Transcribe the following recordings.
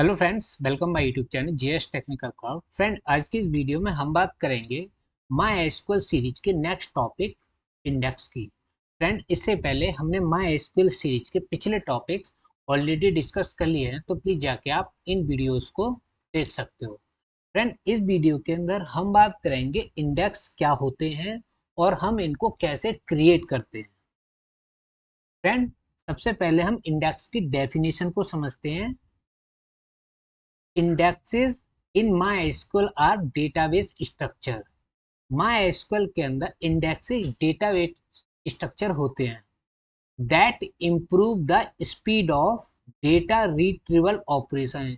Hello friends, welcome my YouTube channel GS technical cloud. Friend, आज की इस video में हम बात करेंगे माई एसक्यूएल सीरीज के नेक्स्ट टॉपिक इंडेक्स की। फ्रेंड, इससे पहले हमने माई एसक्यूएल सीरीज के पिछले टॉपिक्स ऑलरेडी डिस्कस कर लिए हैं, तो प्लीज जाके आप इन वीडियोस को देख सकते हो। फ्रेंड, इस वीडियो के अंदर हम बात करेंगे इंडेक्स क्या होते हैं और हम इनको कैसे क्रिएट करते हैं। फ्रेंड, सबसे पहले हम इंडेक्स की डेफिनेशन को समझते हैं। Indexes in MySQL are database structure। MySQL के अंदर इंडेक्सेस डेटाबेस स्ट्रक्चर होते हैं that improve the speed of data retrieval operation,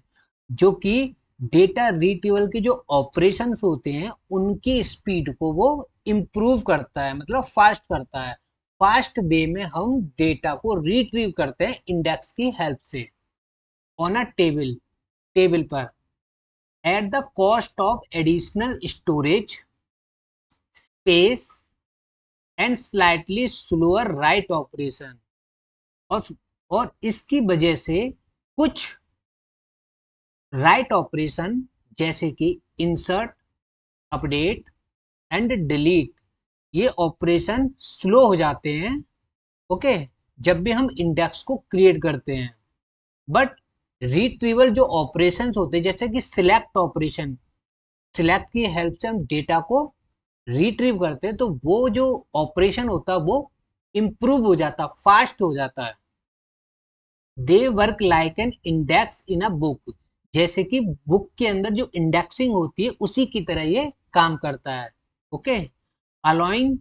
जो कि डेटा रिट्रीवल के जो ऑपरेशंस होते हैं उनकी स्पीड को वो इम्प्रूव करता है, मतलब फास्ट करता है। फास्ट वे में हम डेटा को रिट्रीव करते हैं इंडेक्स की हेल्प से ऑन अ टेबल पर at the cost of additional storage space and slightly slower write operation। और इसकी वजह से कुछ राइट ऑपरेशन जैसे कि इंसर्ट, अपडेट एंड डिलीट, ये ऑपरेशन स्लो हो जाते हैं। ओके, जब भी हम इंडेक्स को क्रिएट करते हैं। बट रिट्रीवल जो ऑपरेशंस होते हैं जैसे कि सिलेक्ट ऑपरेशन, सिलेक्ट की हेल्प से हम डेटा को रिट्रीव करते हैं, तो वो जो ऑपरेशन होता है वो इम्प्रूव हो जाता, फास्ट हो जाता है। They work like an index in a book, जैसे कि बुक के अंदर जो इंडेक्सिंग होती है उसी की तरह ये काम करता है। Okay, allowing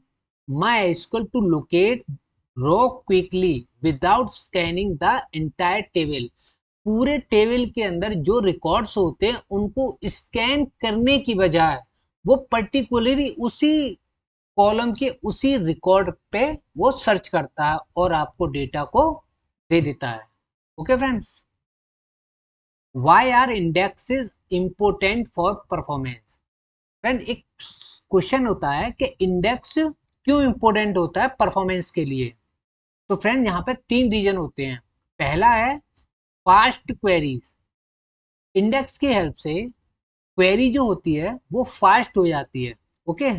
MySQL to locate row quickly without scanning the entire table. पूरे टेबल के अंदर जो रिकॉर्ड्स होते हैं उनको स्कैन करने की बजाय वो पर्टिकुलरली उसी कॉलम के उसी रिकॉर्ड पे वो सर्च करता है और आपको डेटा को दे देता है। Okay friends, why are indexes important for performance. Friend, एक क्वेश्चन होता है कि इंडेक्स क्यों इंपोर्टेंट होता है परफॉर्मेंस के लिए। तो फ्रेंड, यहाँ पे तीन रीजन होते हैं। पहला है फास्ट क्वेरीज। इंडेक्स की हेल्प से क्वेरी जो होती है वो फास्ट हो जाती है। ओके,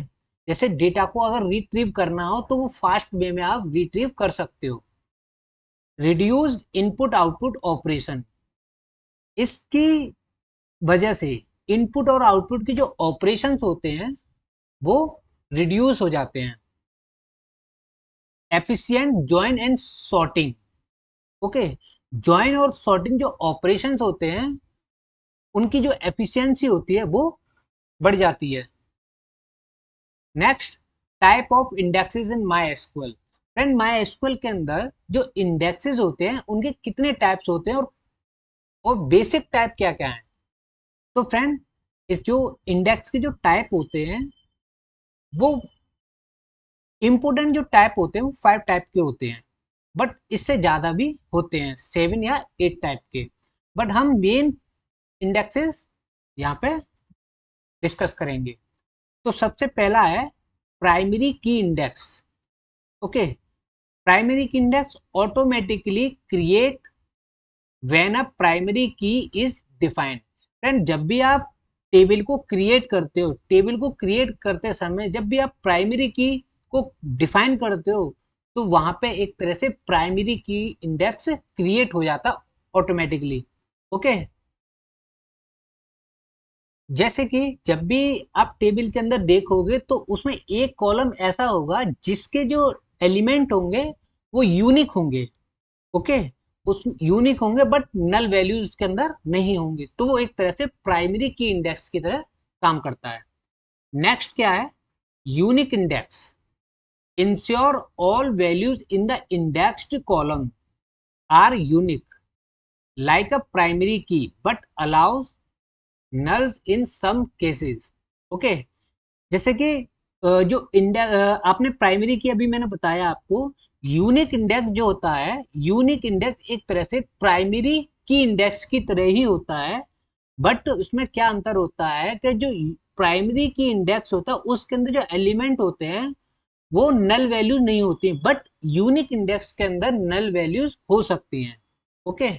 जैसे डेटा को अगर रिट्रीव करना हो तो वो फास्ट वे में आप रिट्रीव कर सकते हो। रिड्यूस्ड इनपुट आउटपुट ऑपरेशन, इसकी वजह से इनपुट और आउटपुट के जो ऑपरेशंस होते हैं वो रिड्यूस हो जाते हैं। Efficient join and sorting. Okay, join और सॉर्टिंग जो ऑपरेशंस होते हैं उनकी जो एफिशिएंसी होती है वो बढ़ जाती है। Next, type of indexes in my SQL. Friend, my SQL के अंदर जो इंडेक्सेस होते हैं उनके कितने टाइप्स होते हैं और बेसिक टाइप क्या क्या है। तो फ्रेंड, इस जो इंडेक्स के जो टाइप होते हैं वो इंपोर्टेंट जो टाइप होते हैं वो 5 टाइप के होते हैं, बट इससे ज्यादा भी होते हैं, 7 या 8 टाइप के। बट हम मेन इंडेक्सेस यहाँ पे डिस्कस करेंगे। तो सबसे पहला है प्राइमरी की इंडेक्स। ओके, प्राइमरी की index automatically create when a primary की इज डिफाइंड। फ्रेंड, जब भी आप टेबल को क्रिएट करते हो, टेबल को क्रिएट करते समय जब भी आप प्राइमरी की को डिफाइन करते हो तो वहां पे एक तरह से प्राइमरी की इंडेक्स क्रिएट हो जाता ऑटोमेटिकली। ओके, जैसे कि जब भी आप टेबल के अंदर देखोगे तो उसमें एक कॉलम ऐसा होगा जिसके जो एलिमेंट होंगे वो यूनिक होंगे। ओके, उस यूनिक होंगे बट नल वैल्यूज के अंदर नहीं होंगे, तो वो एक तरह से प्राइमरी की इंडेक्स की तरह काम करता है। नेक्स्ट क्या है, unique index ensure all values in the indexed column are unique like a primary key but allows nulls in some cases. Okay, जैसे कि जो इंडेक्स आपने प्राइमरी की अभी मैंने बताया आपको, यूनिक इंडेक्स जो होता है, यूनिक इंडेक्स एक तरह से प्राइमरी की इंडेक्स की तरह ही होता है। बट उसमें क्या अंतर होता है कि जो प्राइमरी की इंडेक्स होता है उसके अंदर जो एलिमेंट होते हैं वो नल वैल्यूज नहीं होती, बट यूनिक इंडेक्स के अंदर नल वैल्यूज हो सकती हैं। ओके,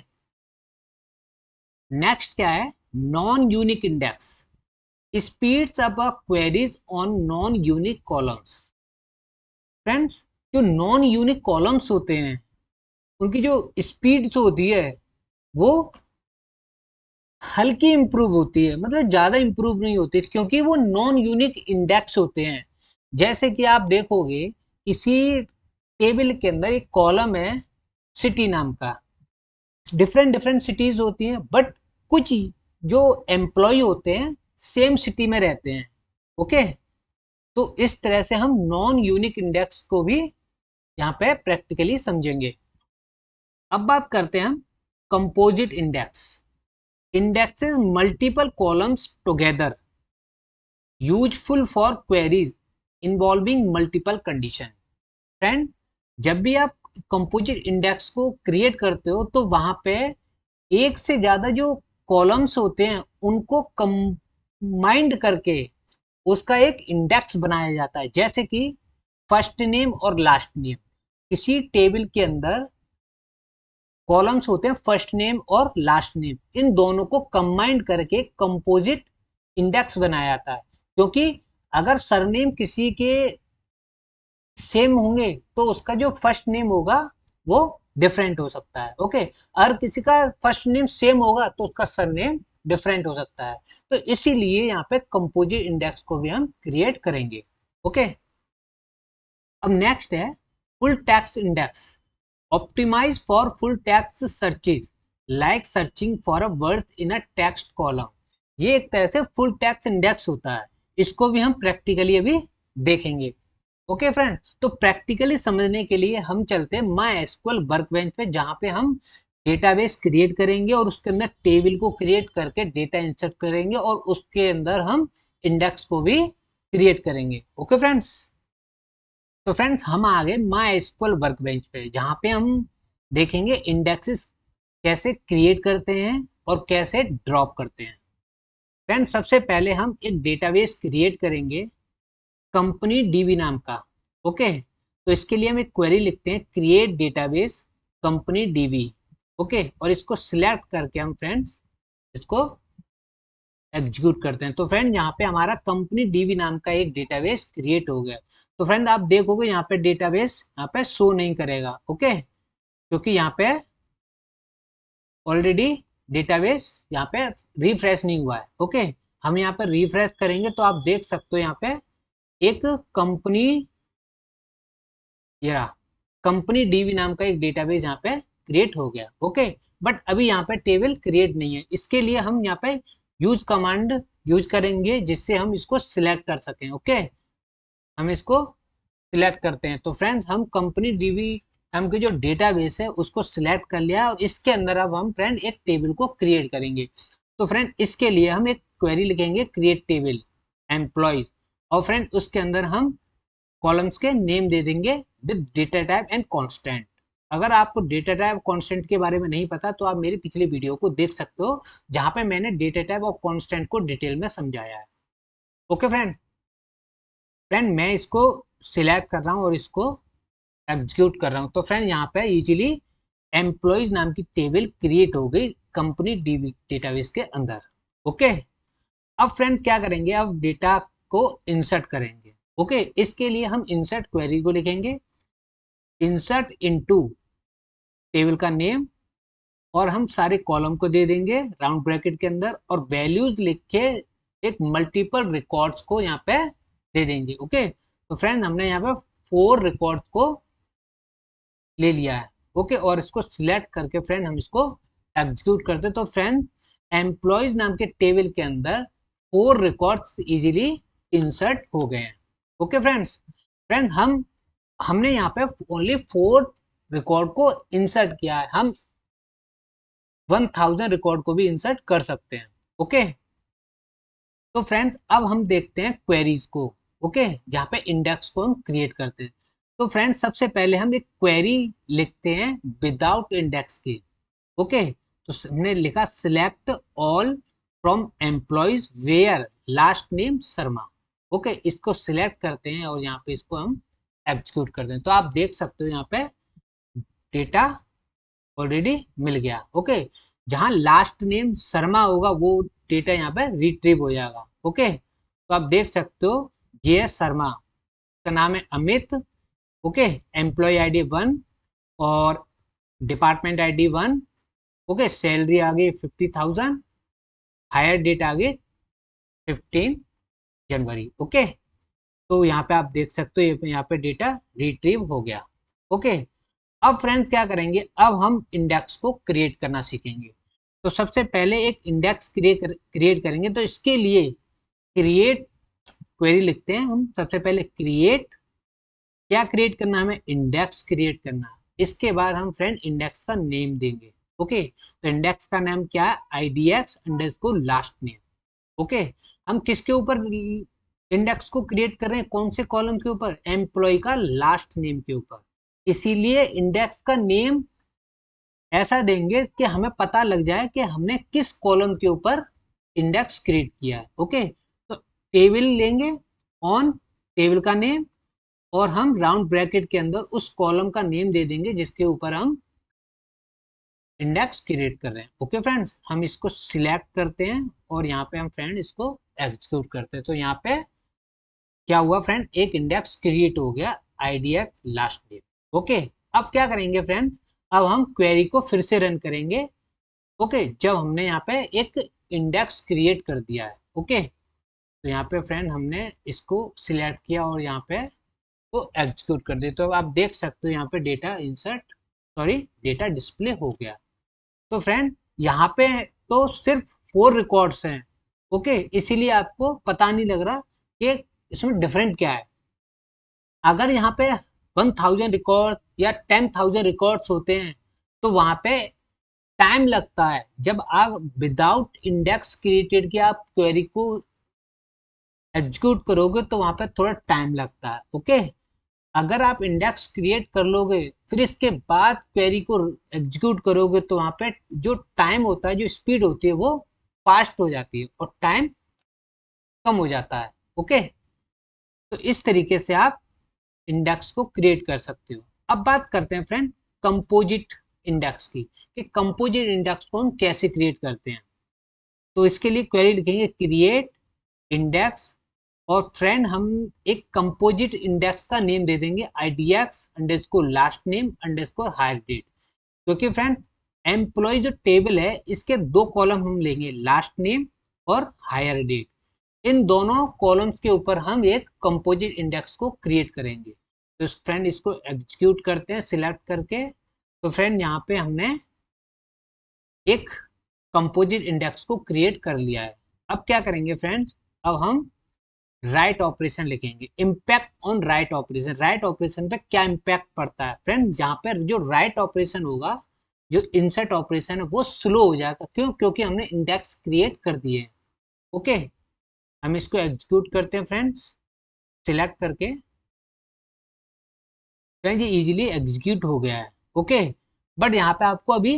नेक्स्ट क्या है, non unique index speeds up a queries on non unique columns. Friends, जो नॉन यूनिक कॉलम्स होते हैं उनकी जो स्पीड जो होती है वो हल्की इंप्रूव होती है, मतलब ज्यादा इंप्रूव नहीं होती, क्योंकि वो नॉन यूनिक इंडेक्स होते हैं। जैसे कि आप देखोगे इसी टेबल के अंदर एक कॉलम है सिटी नाम का, डिफरेंट डिफरेंट सिटीज होती हैं, बट कुछ जो एम्प्लॉय होते हैं सेम सिटी में रहते हैं। ओके, तो इस तरह से हम नॉन यूनिक इंडेक्स को भी यहाँ पे प्रैक्टिकली समझेंगे। अब बात करते हैं हम composite index. Indexes multiple columns together, useful for queries involving multiple condition. Friend, जब भी आप कंपोजिट इंडेक्स को क्रिएट करते हो तो वहां पे एक से ज्यादा जो कॉलम्स होते हैं उनको कंबाइंड करके उसका एक इंडेक्स बनाया जाता है। जैसे कि फर्स्ट नेम और लास्ट नेम, किसी टेबल के अंदर कॉलम्स होते हैं फर्स्ट नेम और लास्ट नेम, इन दोनों को कंबाइंड करके कंपोजिट इंडेक्स बनाया जाता है। क्योंकि अगर सरनेम किसी के सेम होंगे तो उसका जो फर्स्ट नेम होगा वो डिफरेंट हो सकता है। ओके, अगर किसी का फर्स्ट नेम सेम होगा तो उसका सरनेम डिफरेंट हो सकता है। तो इसीलिए यहाँ पे कंपोजिट इंडेक्स को भी हम क्रिएट करेंगे। ओके, अब नेक्स्ट है full text index, optimize for full text searches like searching for a word in a text column. ये एक तरह से फुल टेक्स्ट इंडेक्स होता है, इसको भी हम प्रैक्टिकली अभी देखेंगे। ओके फ्रेंड, तो प्रैक्टिकली समझने के लिए हम चलते हैं माई एसक्यूएल वर्कबेंच पे, जहां पे हम डेटाबेस क्रिएट करेंगे और उसके अंदर टेबल को क्रिएट करके डेटा इंसर्ट करेंगे और उसके अंदर हम इंडेक्स को भी क्रिएट करेंगे। ओके फ्रेंड्स, तो फ्रेंड्स हम आ गए माई एसक्यूएल वर्कबेंच पे, जहां पे हम देखेंगे इंडेक्सेस कैसे क्रिएट करते हैं और कैसे ड्रॉप करते हैं। फ्रेंड्स, सबसे पहले हम एक डेटाबेस क्रिएट करेंगे कंपनी डीबी नाम का। ओके, तो इसके लिए हम एक क्वेरी लिखते हैं create database company dB. Okay, और इसको सिलेक्ट करके हम फ्रेंड्स इसको एग्जीक्यूट करते हैं। तो फ्रेंड यहाँ पे हमारा कंपनी डीबी नाम का एक डेटाबेस क्रिएट हो गया। तो फ्रेंड आप देखोगे यहाँ पे डेटाबेस यहाँ पे शो नहीं करेगा। ओके, क्योंकि यहाँ पे ऑलरेडी डेटाबेस यहाँ पे रिफ्रेश नहीं हुआ है। ओके, हम यहाँ पे रिफ्रेश करेंगे तो आप देख सकते हो यहाँ पे एक कंपनी, ये रहा कंपनी डीबी नाम का एक डेटाबेस यहाँ पे क्रिएट हो गया। ओके, बट अभी यहाँ पे टेबल क्रिएट नहीं है, इसके लिए हम यहाँ पे यूज कमांड यूज करेंगे जिससे हम इसको सिलेक्ट कर सकें। ओके, हम इसको सिलेक्ट करते हैं। तो फ्रेंड्स हम कंपनी डीबी नाम की जो डेटाबेस है उसको सिलेक्ट कर लिया और इसके अंदर अब हम फ्रेंड एक टेबल को क्रिएट करेंगे। तो फ्रेंड इसके लिए हम एक क्वेरी लिखेंगे क्रिएट टेबल एम्प्लॉयज, और फ्रेंड उसके अंदर हम कॉलम्स के नेम दे देंगे with data type and constant. अगर आपको डेटा टाइप कांस्टेंट के बारे में नहीं पता तो आप मेरी पिछली वीडियो को देख सकते हो, जहां पे मैंने डेटा टाइप और कांस्टेंट को डिटेल में समझाया है। ओके फ्रेंड, मैं इसको सिलेक्ट कर रहा हूँ और इसको एग्जीक्यूट कर रहा हूँ। तो फ्रेंड यहाँ पे इजीली एम्प्लॉयज नाम की टेबल क्रिएट हो गई कंपनी डीबी डेटाबेस के अंदर। ओके, अब फ्रेंड क्या करेंगे, अब डेटा को इंसर्ट करेंगे। ओके, इसके लिए हम इंसर्ट क्वेरी को लिखेंगे इंसर्ट इनटू टेबल का नेम, और हम सारे कॉलम को दे देंगे राउंड ब्रैकेट के अंदर और वैल्यूज लिख के एक मल्टीपल रिकॉर्ड्स को यहाँ पे दे देंगे। ओके, तो फ्रेंड हमने यहाँ पे 4 रिकॉर्ड को ले लिया है। ओके, और इसको सिलेक्ट करके फ्रेंड हम इसको एग्जीक्यूट करते हैं। तो फ्रेंड एम्प्लॉयज नाम के टेबल के अंदर 4 रिकॉर्ड्स इजीली इंसर्ट हो गए हैं। ओके फ्रेंड्स, हमने यहाँ पे ओनली 4 रिकॉर्ड को इंसर्ट किया है, हम 1000 रिकॉर्ड को भी इंसर्ट कर सकते हैं। ओके, तो फ्रेंड्स अब हम देखते हैं क्वेरीज को। ओके, जहाँ पे इंडेक्स को हम क्रिएट करते हैं। तो फ्रेंड्स सबसे पहले हम एक क्वेरी लिखते हैं विदाउट इंडेक्स की। ओके, तो हमने लिखा select all from employees where last name Sharma. Okay, इसको सिलेक्ट करते हैं और यहाँ पे इसको हम एग्जीक्यूट करते हैं। तो आप देख सकते हो यहाँ पे डेटा ऑलरेडी मिल गया। ओके, जहां लास्ट नेम शर्मा होगा वो डेटा यहाँ पे रिट्रीव हो जाएगा। ओके, तो आप देख सकते हो JS शर्मा का नाम है अमित। ओके, एम्प्लॉय ID 1 और डिपार्टमेंट ID 1। ओके, सैलरी आ गई 50,000, हायर डेट आ गई 15 जनवरी। ओके, तो यहाँ पे आप देख सकते हो यहाँ पे डेटा रिट्रीव हो गया। ओके, अब फ्रेंड्स क्या करेंगे, अब हम इंडेक्स को क्रिएट करना सीखेंगे। तो सबसे पहले एक इंडेक्स क्रिएट करेंगे, तो इसके लिए क्रिएट क्वेरी लिखते हैं हम। सबसे पहले क्रिएट, क्या क्रिएट करना है हमें, इंडेक्स क्रिएट करना है। इसके बाद हम फ्रेंड इंडेक्स का नेम देंगे। ओके, तो इंडेक्स का नाम क्या है, IDX underscore last name. Okay, हम किसके ऊपर इंडेक्स को क्रिएट कर रहे हैं, कौन से कॉलम के ऊपर, एम्प्लॉय का लास्ट नेम के ऊपर। इसीलिए इंडेक्स का नेम ऐसा देंगे कि हमें पता लग जाए कि हमने किस कॉलम के ऊपर इंडेक्स क्रिएट किया है। ओके, तो टेबल लेंगे, ऑन टेबल का नेम, और हम राउंड ब्रैकेट के अंदर उस कॉलम का नेम दे देंगे जिसके ऊपर हम इंडेक्स क्रिएट कर रहे हैं। ओके फ्रेंड्स, हम इसको सिलेक्ट करते हैं और यहाँ पे हम फ्रेंड इसको एग्जीक्यूट करते हैं। तो यहाँ पे क्या हुआ फ्रेंड, एक इंडेक्स क्रिएट हो गया, IDX लास्ट नेम। ओके, अब क्या करेंगे फ्रेंड, अब हम क्वेरी को फिर से रन करेंगे। ओके, जब हमने यहाँ पे एक इंडेक्स क्रिएट कर दिया है। ओके, तो यहाँ पे फ्रेंड हमने इसको सिलेक्ट किया और यहाँ पे तो एग्जीक्यूट कर दिया। तो आप देख सकते हो यहाँ पे data insert, sorry data display हो गया। तो फ्रेंड यहाँ पे तो सिर्फ 4 रिकॉर्ड्स हैं। ओके, इसीलिए आपको पता नहीं लग रहा कि इसमें डिफरेंट क्या है। अगर यहाँ पे 1000 रिकॉर्ड या 10,000 रिकॉर्ड्स होते हैं तो वहां पे टाइम लगता है। जब आप विदाउट इंडेक्स क्रिएटेड की आप क्वेरी को एग्जीक्यूट करोगे तो वहां पे थोड़ा टाइम लगता है। ओके, अगर आप इंडेक्स क्रिएट कर लोगे फिर इसके बाद क्वेरी को एग्जीक्यूट करोगे तो वहां पे जो टाइम होता है, जो स्पीड होती है वो फास्ट हो जाती है और टाइम कम हो जाता है। ओके, तो इस तरीके से आप इंडेक्स को क्रिएट कर सकते हो। अब बात करते हैं फ्रेंड कंपोजिट इंडेक्स की, कि कंपोजिट इंडेक्स को हम कैसे क्रिएट करते हैं। तो इसके लिए क्वेरी लिखेंगे क्रिएट इंडेक्स, और फ्रेंड हम एक कंपोजिट इंडेक्स का नेम दे देंगे IDX underscore last name underscore hire date. क्योंकि फ्रेंड एम्प्लॉय जो टेबल है इसके 2 कॉलम हम लेंगे, लास्ट नेम और हायर डेट। इन दोनों कॉलम्स के ऊपर हम एक कंपोजिट इंडेक्स को क्रिएट करेंगे। तो फ्रेंड इसको एग्जीक्यूट करते हैं सिलेक्ट करके। तो फ्रेंड यहाँ पे हमने एक कंपोजिट इंडेक्स को क्रिएट कर लिया है। अब क्या करेंगे फ्रेंड्स, अब हम राइट ऑपरेशन लिखेंगे, impact on write operation. Write operation पे क्या इम्पैक्ट पड़ता है फ्रेंड्स, यहाँ पे जो राइट ऑपरेशन होगा, जो इंसर्ट ऑपरेशन है वो स्लो हो जाएगा। क्यों, क्योंकि हमने इंडेक्स क्रिएट कर दिए हैं। ओके, हम इसको एग्जीक्यूट करते हैं फ्रेंड्स सिलेक्ट करके। फ्रेंड्स ये इजीली एग्जीक्यूट हो गया है। ओके, बट यहाँ पे आपको अभी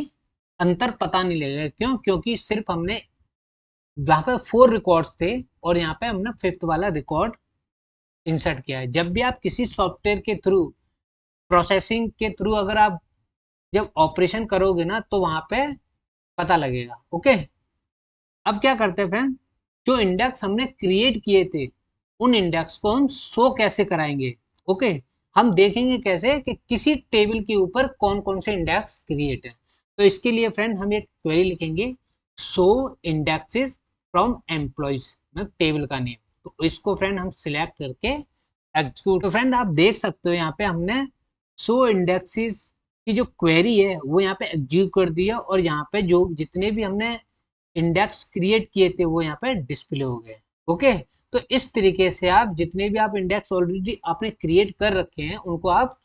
अंतर पता नहीं लगेगा। क्यों, क्योंकि सिर्फ हमने यहाँ पे 4 रिकॉर्ड्स थे और यहाँ पे हमने 5th वाला रिकॉर्ड इंसर्ट किया है। जब भी आप किसी सॉफ्टवेयर के थ्रू, प्रोसेसिंग के थ्रू अगर आप जब ऑपरेशन करोगे ना तो वहां पे पता लगेगा। ओके, अब क्या करते हैं फ्रेंड, जो इंडेक्स हमने क्रिएट किए थे उन इंडेक्स को हम शो कैसे कराएंगे। ओके, हम देखेंगे कैसे कि किसी टेबल के ऊपर कौन कौन से इंडेक्स क्रिएट है। तो इसके लिए फ्रेंड हम एक क्वेरी लिखेंगे, शो इंडेक्सेस फ्रॉम एम्प्लॉयज, मतलब टेबल का नेम। तो इसको फ्रेंड हम सिलेक्ट करके एग्जीक्यूट। तो फ्रेंड आप देख सकते हो यहाँ पे हमने शो इंडेक्सेस की जो क्वेरी है वो यहाँ पे एग्जीक्यूट कर दी है, और यहाँ पे जो जितने भी हमने इंडेक्स क्रिएट किए थे वो यहाँ पे डिस्प्ले हो गए। ओके, तो इस तरीके से आप जितने भी आप इंडेक्स ऑलरेडी आपने क्रिएट कर रखे हैं उनको आप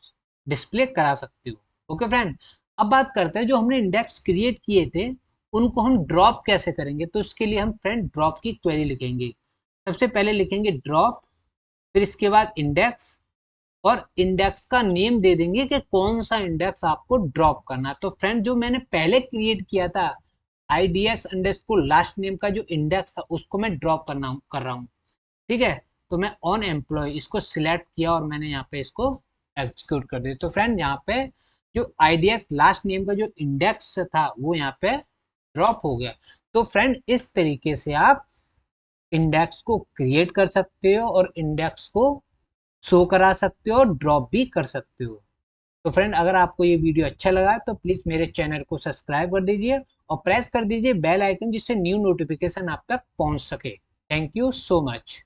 डिस्प्ले करा सकते हो। ओके फ्रेंड, अब बात करते हैं जो हमने इंडेक्स क्रिएट किए थे उनको हम ड्रॉप कैसे करेंगे। तो इसके लिए हम फ्रेंड ड्रॉप की क्वेरी लिखेंगे। सबसे पहले लिखेंगे ड्रॉप, फिर इसके बाद इंडेक्स, और इंडेक्स का नेम दे देंगे कि कौन सा इंडेक्स आपको ड्रॉप करना है। तो फ्रेंड जो मैंने पहले क्रिएट किया था IDX अंडरस्कोर लास्ट नेम का जो इंडेक्स था उसको मैं ड्रॉप कर रहा हूँ। ठीक है, तो मैं ऑन एम्प्लॉय इसको सिलेक्ट किया और मैंने यहाँ पे इसको एग्जीक्यूट कर दिया। तो फ्रेंड यहाँ पे जो IDX लास्ट नेम का जो इंडेक्स था वो यहाँ पे ड्रॉप हो गया। तो फ्रेंड इस तरीके से आप इंडेक्स को क्रिएट कर सकते हो और इंडेक्स को शो करा सकते हो और ड्रॉप भी कर सकते हो। तो फ्रेंड अगर आपको ये वीडियो अच्छा लगा तो प्लीज मेरे चैनल को सब्सक्राइब कर दीजिए और प्रेस कर दीजिए बेल आइकन, जिससे न्यू नोटिफिकेशन आप तक पहुंच सके। Thank you so much.